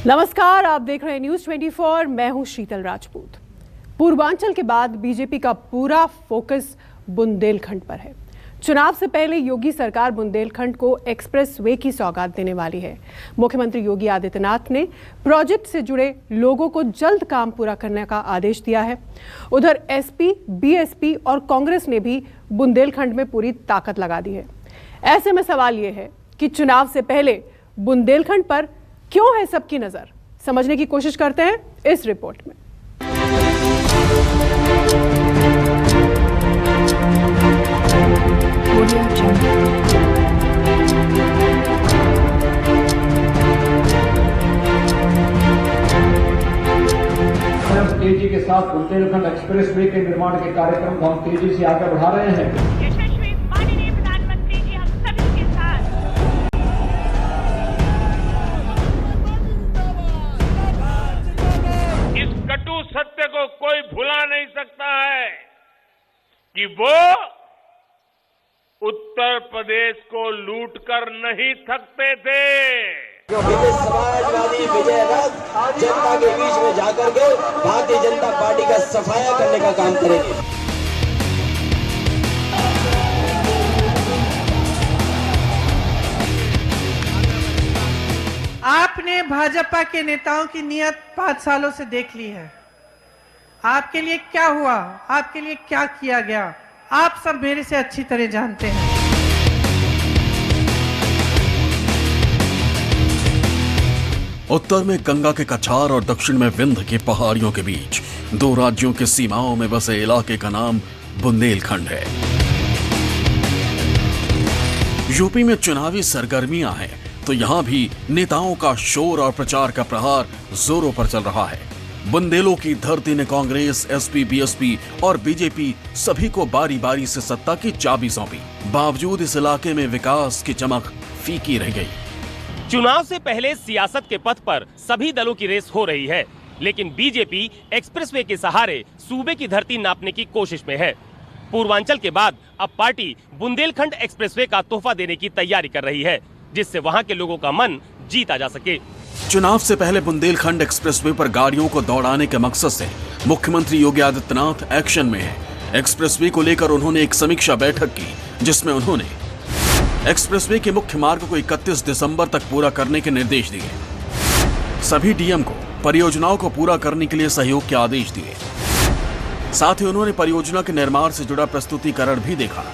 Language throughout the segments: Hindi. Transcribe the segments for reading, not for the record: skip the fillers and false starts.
नमस्कार, आप देख रहे हैं न्यूज 24। मैं हूं शीतल राजपूत। पूर्वांचल के बाद बीजेपी का पूरा फोकस बुंदेलखंड पर है। चुनाव से पहले योगी सरकार बुंदेलखंड को एक्सप्रेस वे की सौगात देने वाली है। मुख्यमंत्री योगी आदित्यनाथ ने प्रोजेक्ट से जुड़े लोगों को जल्द काम पूरा करने का आदेश दिया है। उधर एसपी, बीएसपी और कांग्रेस ने भी बुंदेलखंड में पूरी ताकत लगा दी है। ऐसे में सवाल यह है कि चुनाव से पहले बुंदेलखंड पर क्यों है सबकी नजर? समझने की कोशिश करते हैं इस रिपोर्ट में। तेजी के साथ बुंदेलखंड एक्सप्रेस वे के निर्माण के कार्यक्रम को हम तेजी से आगे बढ़ा रहे हैं। यशस्वी माननीय प्रधानमंत्री जी हम सभी के साथ। इस कटु सत्य को कोई भुला नहीं सकता है कि वो उत्तर प्रदेश को लूटकर नहीं थकते थे। जो समाजवादी विजय रथ जनता के बीच में जाकर के भारतीय जनता पार्टी का सफाया करने का काम करेंगे। आपने भाजपा के नेताओं की नीयत 5 सालों से देख ली है। आपके लिए क्या हुआ, आपके लिए क्या किया गया, आप सब मेरे से अच्छी तरह जानते हैं। उत्तर में गंगा के कछार और दक्षिण में विंध्य की पहाड़ियों के बीच 2 राज्यों की सीमाओं में बसे इलाके का नाम बुंदेलखंड है। यूपी में चुनावी सरगर्मियां हैं तो यहां भी नेताओं का शोर और प्रचार का प्रहार जोरों पर चल रहा है। बुंदेलों की धरती ने कांग्रेस, एसपी, बीएसपी और बीजेपी सभी को बारी बारी से सत्ता की चाबी सौंपी। बावजूद इस इलाके में विकास की चमक फीकी रह गई। चुनाव से पहले सियासत के पथ पर सभी दलों की रेस हो रही है, लेकिन बीजेपी एक्सप्रेसवे के सहारे सूबे की धरती नापने की कोशिश में है। पूर्वांचल के बाद अब पार्टी बुंदेलखंड एक्सप्रेसवे का तोहफा देने की तैयारी कर रही है, जिससे वहां के लोगों का मन जीता जा सके। चुनाव से पहले बुंदेलखंड एक्सप्रेसवे पर गाड़ियों को दौड़ाने के मकसद से मुख्यमंत्री योगी आदित्यनाथ एक्शन में है। एक्सप्रेसवे को लेकर उन्होंने एक समीक्षा बैठक की, जिसमें उन्होंने एक्सप्रेसवे के मुख्य मार्ग को 31 दिसंबर तक पूरा करने के निर्देश दिए। सभी डीएम को परियोजनाओं को पूरा करने के लिए सहयोग के आदेश दिए। साथ ही उन्होंने परियोजना के निर्माण से जुड़ा प्रस्तुतिकरण भी देखा।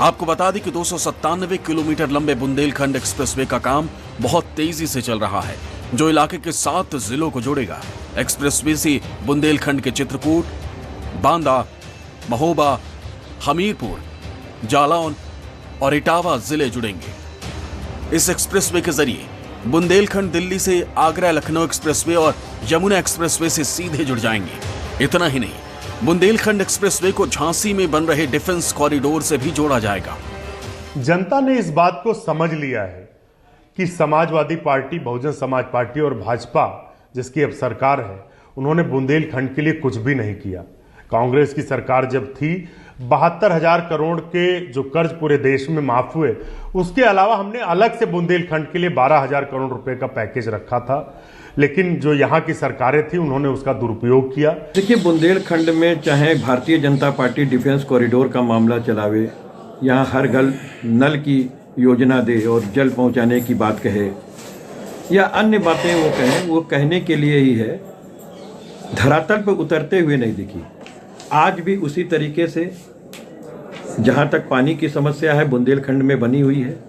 आपको बता दें कि 297 किलोमीटर लंबे बुंदेलखंड एक्सप्रेसवे का काम बहुत तेजी से चल रहा है, जो इलाके के 7 जिलों को जोड़ेगा। एक्सप्रेसवे से बुंदेलखंड के चित्रकूट, बांदा, महोबा, हमीरपुर, जालौन और इटावा जिले जुड़ेंगे। इस एक्सप्रेसवे के जरिए बुंदेलखंड दिल्ली से आगरा लखनऊ एक्सप्रेसवे और यमुना एक्सप्रेसवे से सीधे जुड़ जाएंगे। इतना ही नहीं, बुंदेलखंड एक्सप्रेसवे को झांसी में बन रहे डिफेंस कॉरिडोर से भी जोड़ा जाएगा। जनता ने इस बात को समझ लिया है कि समाजवादी पार्टी, बहुजन समाज पार्टी और भाजपा जिसकी अब सरकार है, उन्होंने बुंदेलखंड के लिए कुछ भी नहीं किया। कांग्रेस की सरकार जब थी, 72,000 करोड़ के जो कर्ज पूरे देश में माफ हुए, उसके अलावा हमने अलग से बुंदेलखंड के लिए 12,000 करोड़ रुपए का पैकेज रखा था। लेकिन जो यहाँ की सरकारें थी, उन्होंने उसका दुरुपयोग किया। देखिए, बुंदेलखंड में चाहे Bharatiya Janata party defence corridor का मामला चलावे, यहाँ हर घर नल की योजना दे और जल पहुँचाने की बात कहे, या अन्य बातें वो कहें, वो कहने के लिए ही है, धरातल पर उतरते हुए नहीं दिखी। आज भी उसी तरीके से जहाँ तक पानी की समस्या है बुंदेलखंड में बनी हुई है।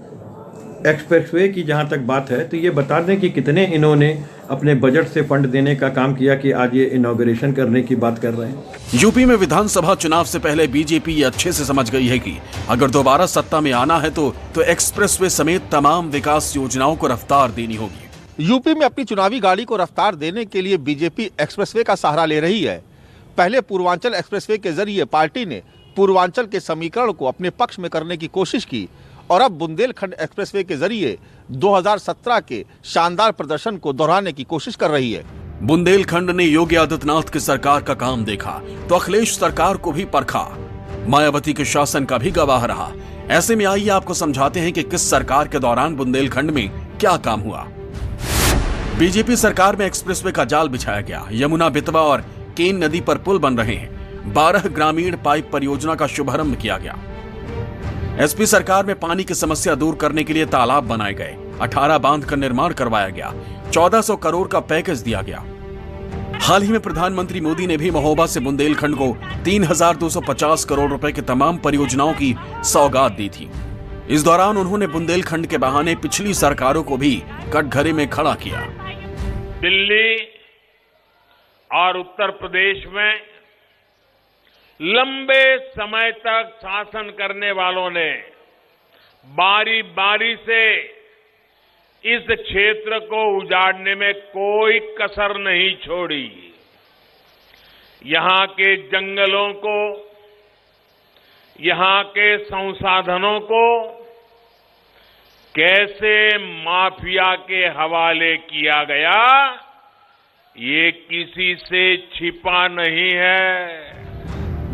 एक्सप्रेसवे की जहाँ तक बात है, तो ये बता दें कि कितने इन्होंने अपने बजट से फंड देने का काम किया कि आज ये इनॉग्रेशन करने की बात कर रहे हैं। यूपी में विधानसभा चुनाव से पहले बीजेपी ये अच्छे से समझ गई है कि अगर दोबारा सत्ता में आना है तो एक्सप्रेसवे समेत तमाम विकास योजनाओं को रफ्तार देनी होगी। यूपी में अपनी चुनावी गाड़ी को रफ्तार देने के लिए बीजेपी एक्सप्रेसवे का सहारा ले रही है। पहले पूर्वांचल एक्सप्रेसवे के जरिए पार्टी ने पूर्वांचल के समीकरण को अपने पक्ष में करने की कोशिश की और अब बुंदेलखंड एक्सप्रेसवे के जरिए 2017 के शानदार प्रदर्शन को दोहराने की कोशिश कर रही है। बुंदेलखंड ने योगी आदित्यनाथ की सरकार का काम देखा तो अखिलेश सरकार को भी परखा, मायावती के शासन का भी गवाह रहा। ऐसे में आइए आपको समझाते हैं कि किस सरकार के दौरान बुंदेलखंड में क्या काम हुआ। बीजेपी सरकार में एक्सप्रेसवे का जाल बिछाया गया। यमुना, बेतवा और केन नदी पर पुल बन रहे हैं। 12 ग्रामीण पाइप परियोजना का शुभारंभ किया गया। एसपी सरकार में पानी की समस्या दूर करने के लिए तालाब बनाए गए। 18 बांध का निर्माण करवाया गया। 1400 करोड़ का पैकेज दिया गया। हाल ही में प्रधानमंत्री मोदी ने भी महोबा से बुंदेलखंड को 3250 करोड़ रुपए की तमाम परियोजनाओं की सौगात दी थी। इस दौरान उन्होंने बुंदेलखंड के बहाने पिछली सरकारों को भी कटघरे में खड़ा किया। दिल्ली और उत्तर प्रदेश में लंबे समय तक शासन करने वालों ने बारी बारी से इस क्षेत्र को उजाड़ने में कोई कसर नहीं छोड़ी। यहां के जंगलों को, यहां के संसाधनों को कैसे माफिया के हवाले किया गया, ये किसी से छिपा नहीं है।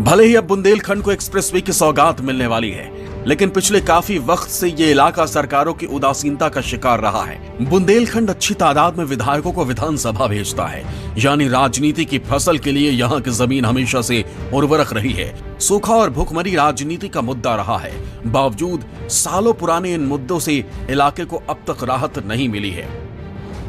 भले ही अब बुंदेलखंड को एक्सप्रेसवे की सौगात मिलने वाली है, लेकिन पिछले काफी वक्त से ये इलाका सरकारों की उदासीनता का शिकार रहा है। बुंदेलखंड अच्छी तादाद में विधायकों को विधानसभा भेजता है, यानी राजनीति की फसल के लिए यहाँ की जमीन हमेशा से उर्वरक रही है। सूखा और भूखमरी राजनीति का मुद्दा रहा है। बावजूद सालों पुराने इन मुद्दों से इलाके को अब तक राहत नहीं मिली है।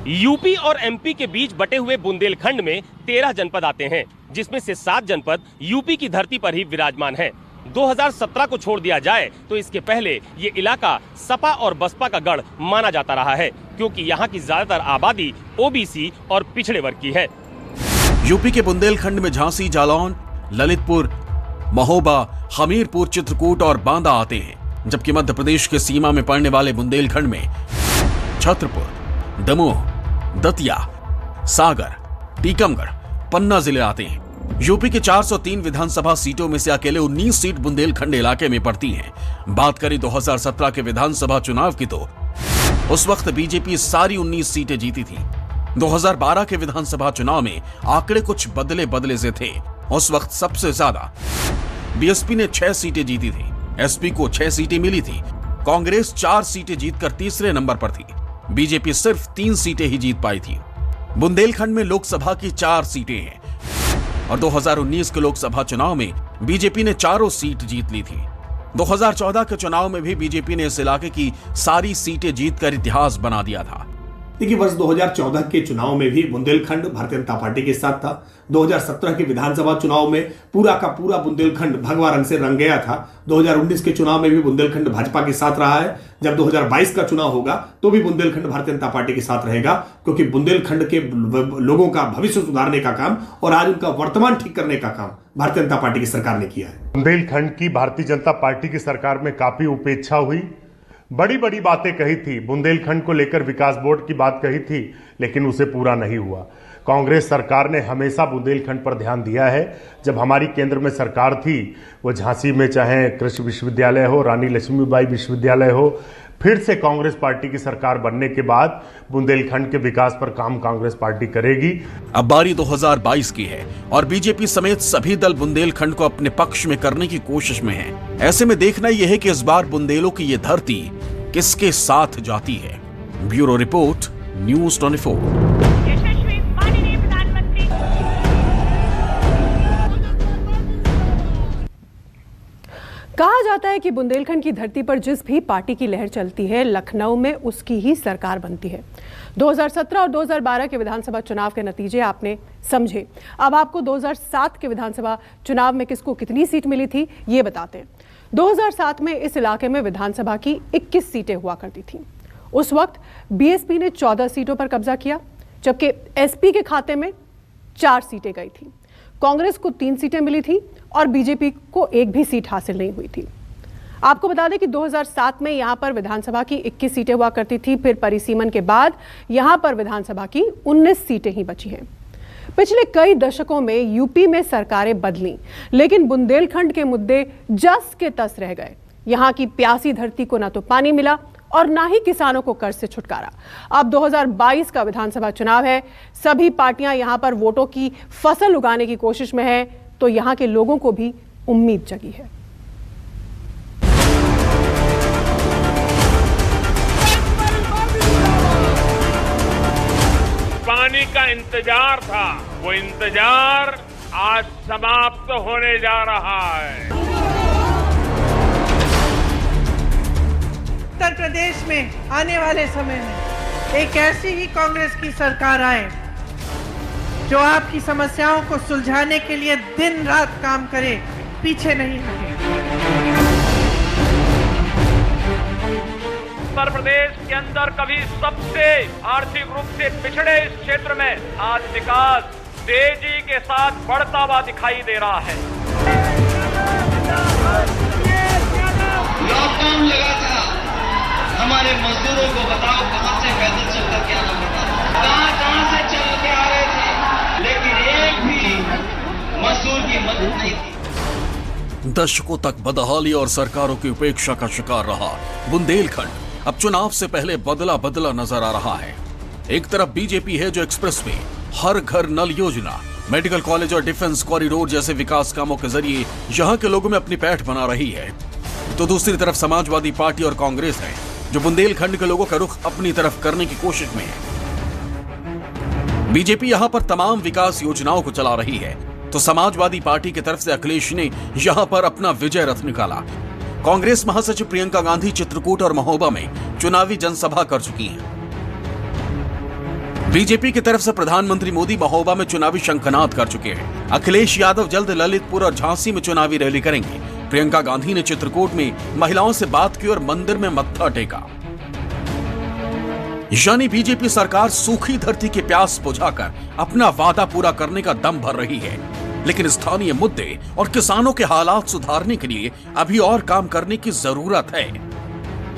यूपी और एमपी के बीच बटे हुए बुंदेलखंड में 13 जनपद आते हैं, जिसमें से 7 जनपद यूपी की धरती पर ही विराजमान है। 2017 को छोड़ दिया जाए तो इसके पहले ये इलाका सपा और बसपा का गढ़ माना जाता रहा है, क्योंकि यहाँ की ज्यादातर आबादी ओबीसी और पिछड़े वर्ग की है। यूपी के बुंदेलखंड में झांसी, जालौन, ललितपुर, महोबा, हमीरपुर, चित्रकूट और बांदा आते हैं, जबकि मध्य प्रदेश के सीमा में पड़ने वाले बुंदेलखंड में छतरपुर, दमोह, दतिया, सागर, टीकमगढ़, पन्ना जिले आते हैं। यूपी के 403 विधानसभा सीटों में से अकेले 19 सीट बुंदेलखंड इलाके में पड़ती हैं। बात करें 2017 के विधानसभा चुनाव की तो उस वक्त बीजेपी सारी 19 सीटें जीती थी। 2012 के विधानसभा चुनाव में आंकड़े कुछ बदले से थे। उस वक्त सबसे ज्यादा बीएसपी ने 6 सीटें जीती थी, एसपी को 6 सीटें मिली थी। कांग्रेस 4 सीटें जीतकर तीसरे नंबर पर थी। बीजेपी सिर्फ 3 सीटें ही जीत पाई थी। बुंदेलखंड में लोकसभा की 4 सीटें हैं और 2019 के लोकसभा चुनाव में बीजेपी ने 4 सीट जीत ली थी। 2014 के चुनाव में भी बीजेपी ने इस इलाके की सारी सीटें जीतकर इतिहास बना दिया था। देखिए, वर्ष 2014 के चुनाव में भी बुंदेलखंड भारतीय जनता पार्टी के साथ था। 2017 के विधानसभा चुनाव में पूरा का पूरा बुंदेलखंड भगवा रंग से रंग गया था। 2019 के चुनाव में भी बुंदेलखंड भाजपा के साथ रहा है। जब 2022 का चुनाव होगा तो भी बुंदेलखंड भारतीय जनता पार्टी के साथ रहेगा, क्योंकि बुंदेलखंड के लोगों का भविष्य सुधारने का काम और आज उनका वर्तमान ठीक करने का काम भारतीय जनता पार्टी की सरकार ने किया है। बुंदेलखंड की भारतीय जनता पार्टी की सरकार में काफी उपेक्षा हुई। बड़ी बड़ी बातें कही थी, बुंदेलखंड को लेकर विकास बोर्ड की बात कही थी, लेकिन उसे पूरा नहीं हुआ। कांग्रेस सरकार ने हमेशा बुंदेलखंड पर ध्यान दिया है। जब हमारी केंद्र में सरकार थी, वो झांसी में चाहे कृषि विश्वविद्यालय हो, रानी लक्ष्मीबाई विश्वविद्यालय हो, फिर से कांग्रेस पार्टी की सरकार बनने के बाद बुंदेलखंड के विकास पर काम कांग्रेस पार्टी करेगी। अब बारी 2022 की है और बीजेपी समेत सभी दल बुंदेलखंड को अपने पक्ष में करने की कोशिश में हैं। ऐसे में देखना यह है कि इस बार बुंदेलों की ये धरती किसके साथ जाती है। Bureau report, news 24। यशस्वी माननीय प्रधानमंत्री। कहा जाता है कि बुंदेलखंड की धरती पर जिस भी पार्टी की लहर चलती है, लखनऊ में उसकी ही सरकार बनती है। 2017 और 2012 के विधानसभा चुनाव के नतीजे आपने समझे। अब आपको 2007 के विधानसभा चुनाव में किसको कितनी सीट मिली थी ये बताते हैं। 2007 में इस इलाके में विधानसभा की 21 सीटें हुआ करती थीं। उस वक्त बीएसपी ने 14 सीटों पर कब्जा किया, जबकि एसपी के खाते में 4 सीटें गई थी। कांग्रेस को 3 सीटें मिली थी और बीजेपी को 1 भी सीट हासिल नहीं हुई थी। आपको बता दें कि 2007 में यहां पर विधानसभा की 21 सीटें हुआ करती थी। फिर परिसीमन के बाद यहां पर विधानसभा की 19 सीटें ही बची हैं। पिछले कई दशकों में यूपी में सरकारें बदली, लेकिन बुंदेलखंड के मुद्दे जस के तस रह गए। यहां की प्यासी धरती को ना तो पानी मिला और ना ही किसानों को कर्ज से छुटकारा। अब 2022 का विधानसभा चुनाव है, सभी पार्टियां यहां पर वोटों की फसल उगाने की कोशिश में है, तो यहां के लोगों को भी उम्मीद जगी है। का इंतजार था, वो इंतजार आज समाप्त होने जा रहा है। उत्तर प्रदेश में आने वाले समय में एक ऐसी ही कांग्रेस की सरकार आए जो आपकी समस्याओं को सुलझाने के लिए दिन रात काम करे, पीछे नहीं हटे। उत्तर प्रदेश के अंदर कभी सबसे आर्थिक रूप से पिछड़े इस क्षेत्र में आज विकास तेजी के साथ बढ़ता हुआ दिखाई दे रहा है। लॉकडाउन लगा था, हमारे मजदूरों को बताओ कहां से पैदल चलकर के आना पड़ता था, कहां से चल के आ रहे थे, लेकिन एक भी मजदूर की मदद नहीं थी। दशकों तक बदहाली और सरकारों की उपेक्षा का शिकार रहा बुंदेलखंड अब चुनाव से पहले बदला बदला नजर आ रहा है। एक तरफ बीजेपी है जो एक्सप्रेसवे, हर घर नल योजना, मेडिकल कॉलेज और डिफेंस कॉरिडोर जैसे विकास कामों के जरिए यहां के लोगों में अपनी पैठ बना रही है, तो दूसरी तरफ समाजवादी पार्टी और कांग्रेस है जो बुंदेलखंड के लोगों का रुख अपनी तरफ करने की कोशिश में है। बीजेपी यहां पर तमाम विकास योजनाओं को चला रही है, तो समाजवादी पार्टी की तरफ से अखिलेश ने यहां पर अपना विजय रथ निकाला। कांग्रेस महासचिव प्रियंका गांधी चित्रकूट और महोबा में चुनावी जनसभा कर चुकी हैं। बीजेपी की तरफ से प्रधानमंत्री मोदी महोबा में चुनावी शंखनाद कर चुके हैं। अखिलेश यादव जल्द ललितपुर और झांसी में चुनावी रैली करेंगे। प्रियंका गांधी ने चित्रकूट में महिलाओं से बात की और मंदिर में मत्था टेका। यानी बीजेपी सरकार सूखी धरती की प्यास बुझाकर अपना वादा पूरा करने का दम भर रही है, लेकिन स्थानीय मुद्दे और किसानों के हालात सुधारने के लिए अभी और काम करने की जरूरत है।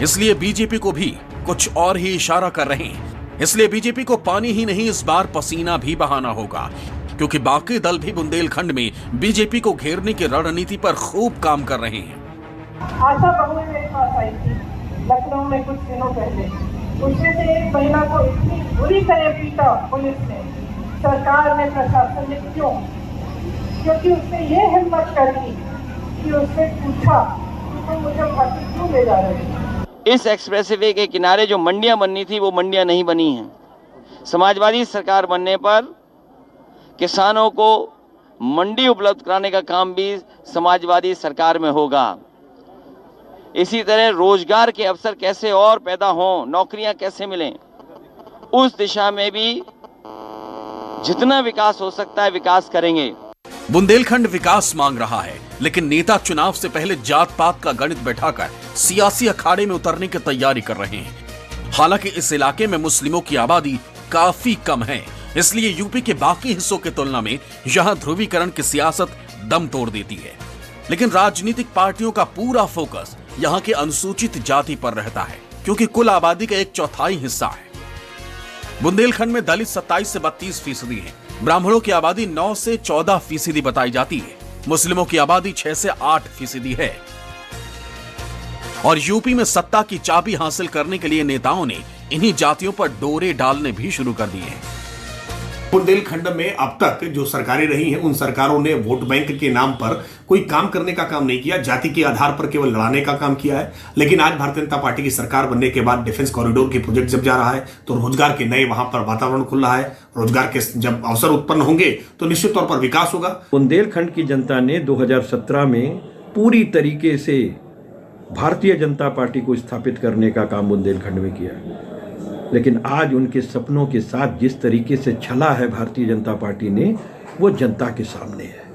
इसलिए बीजेपी को भी कुछ और ही इशारा कर रहे हैं। इसलिए बीजेपी को पानी ही नहीं, इस बार पसीना भी बहाना होगा, क्योंकि बाकी दल भी बुंदेलखंड में बीजेपी को घेरने की रणनीति पर खूब काम कर रहे हैं। आशा बहुएं मेरे पास आई थी लखनऊ में कुछ दिनों पहले। उसमें से एक महिला को इतनी बुरी तरह पीटा पुलिस ने, सरकार ने, प्रशासन ने। क्यों? क्योंकि उसने ये हिम्मत करी कि उसने पूछा कि तुम मुझे फांसी क्यों ले जा रहे हो। इस एक्सप्रेसवे के किनारे जो मंडियां बननी थी वो मंडियां नहीं बनी हैं। समाजवादी सरकार बनने पर किसानों को मंडी उपलब्ध कराने का काम भी समाजवादी सरकार में होगा। इसी तरह रोजगार के अवसर कैसे और पैदा हों, नौकरियां कैसे मिलें, उस दिशा में भी जितना विकास हो सकता है विकास करेंगे। बुंदेलखंड विकास मांग रहा है, लेकिन नेता चुनाव से पहले जात पात का गणित बैठाकर सियासी अखाड़े में उतरने की तैयारी कर रहे हैं। हालांकि इस इलाके में मुस्लिमों की आबादी काफी कम है, इसलिए यूपी के बाकी हिस्सों की तुलना में यहां ध्रुवीकरण की सियासत दम तोड़ देती है। लेकिन राजनीतिक पार्टियों का पूरा फोकस यहां के अनुसूचित जाति पर रहता है, क्योंकि कुल आबादी का 1/4 हिस्सा है। बुंदेलखंड में दलित 27 से 32% है, ब्राह्मणों की आबादी 9 से 14% बताई जाती है, मुस्लिमों की आबादी 6 से 8% है। और यूपी में सत्ता की चाबी हासिल करने के लिए नेताओं ने इन्हीं जातियों पर डोरे डालने भी शुरू कर दिए हैं। बुंदेलखंड में अब तक जो सरकारें रही हैं, उन सरकारों ने वोट बैंक के नाम पर कोई काम करने का काम नहीं किया, जाति के आधार पर केवल लड़ाने का काम किया है। लेकिन आज भारतीय जनता पार्टी की सरकार बनने के बाद डिफेंस कॉरिडोर के प्रोजेक्ट जब जा रहा है तो रोजगार के नए वहां पर वातावरण खुल रहा है। रोजगार के जब अवसर उत्पन्न होंगे तो निश्चित तौर पर विकास होगा। बुंदेलखंड की जनता ने 2017 में पूरी तरीके से भारतीय जनता पार्टी को स्थापित करने का काम बुंदेलखंड में किया, लेकिन आज उनके सपनों के साथ जिस तरीके से छला है भारतीय जनता पार्टी ने, वो जनता के सामने है।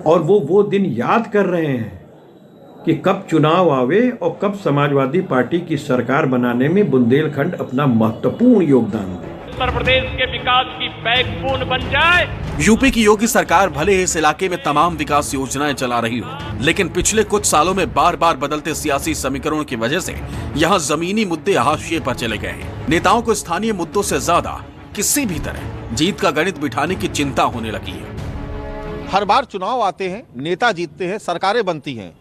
और वो दिन याद कर रहे हैं कि कब चुनाव आवे और कब समाजवादी पार्टी की सरकार बनाने में बुंदेलखंड अपना महत्वपूर्ण योगदान दे, उत्तर प्रदेश के विकास की बैकबोन बन जाए। यूपी की योगी सरकार भले ही इस इलाके में तमाम विकास योजनाएं चला रही हो, लेकिन पिछले कुछ सालों में बार बार बदलते सियासी समीकरणों की वजह से यहाँ जमीनी मुद्दे हाशिए पर चले गए हैं। नेताओं को स्थानीय मुद्दों से ज्यादा किसी भी तरह जीत का गणित बिठाने की चिंता होने लगी है। हर बार चुनाव आते हैं, नेता जीतते हैं, सरकारें बनती हैं,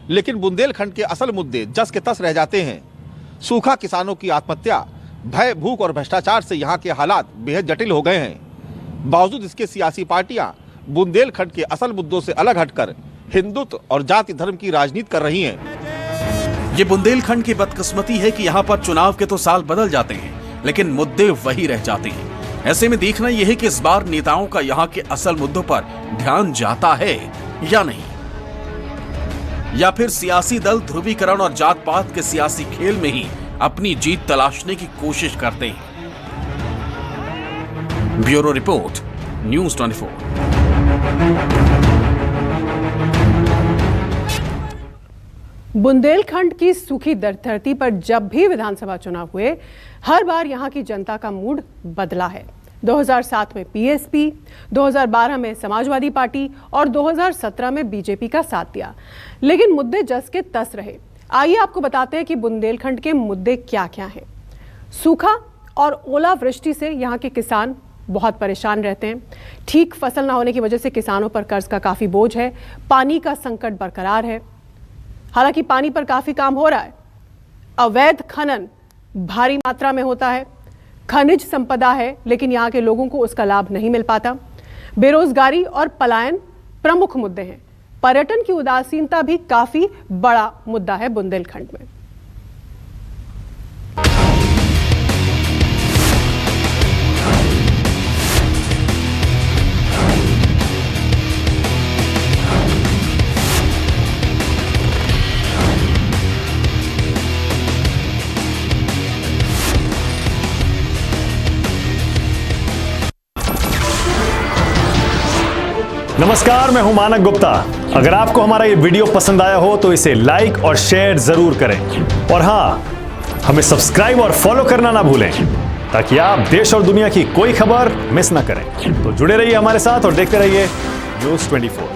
लेकिन बुंदेलखंड के असल मुद्दे जस के तस रह जाते हैं। सूखा, किसानों की आत्महत्या, भय, भूख और भ्रष्टाचार से यहाँ के हालात बेहद जटिल हो गए हैं। बावजूद इसके सियासी पार्टियां बुंदेलखंड के असल मुद्दों से अलग हटकर हिंदुत्व और जाति धर्म की राजनीति कर रही हैं। ये बुंदेलखंड की बदकिस्मती है कि यहाँ पर चुनाव के तो साल बदल जाते हैं, लेकिन मुद्दे वही रह जाते हैं। ऐसे में देखना यह है कि इस बार नेताओं का यहां के असल मुद्दों पर ध्यान जाता है या नहीं, या फिर सियासी दल ध्रुवीकरण और जात पात के सियासी खेल में ही अपनी जीत तलाशने की कोशिश करते हैं। Bureau report, news 24। बुंदेलखंड की सूखी धरती पर जब भी विधानसभा चुनाव हुए, हर बार यहां की जनता का मूड बदला है। 2007 में पीएसपी, 2012 में समाजवादी पार्टी और 2017 में बीजेपी का साथ दिया, लेकिन मुद्दे जस के तस रहे। आइए आपको बताते हैं कि बुंदेलखंड के मुद्दे क्या क्या हैं। सूखा और ओलावृष्टि से यहाँ के किसान बहुत परेशान रहते हैं। ठीक फसल ना होने की वजह से किसानों पर कर्ज का काफी बोझ है। पानी का संकट बरकरार है, हालांकि पानी पर काफी काम हो रहा है। अवैध खनन भारी मात्रा में होता है। खनिज संपदा है, लेकिन यहाँ के लोगों को उसका लाभ नहीं मिल पाता। बेरोजगारी और पलायन प्रमुख मुद्दे हैं। पर्यटन की उदासीनता भी काफी बड़ा मुद्दा है बुंदेलखंड में। नमस्कार, मैं हूं मानक गुप्ता। अगर आपको हमारा ये वीडियो पसंद आया हो तो इसे लाइक और शेयर जरूर करें, और हां, हमें सब्सक्राइब और फॉलो करना ना भूलें ताकि आप देश और दुनिया की कोई खबर मिस ना करें। तो जुड़े रहिए हमारे साथ और देखते रहिए न्यूज़ 24।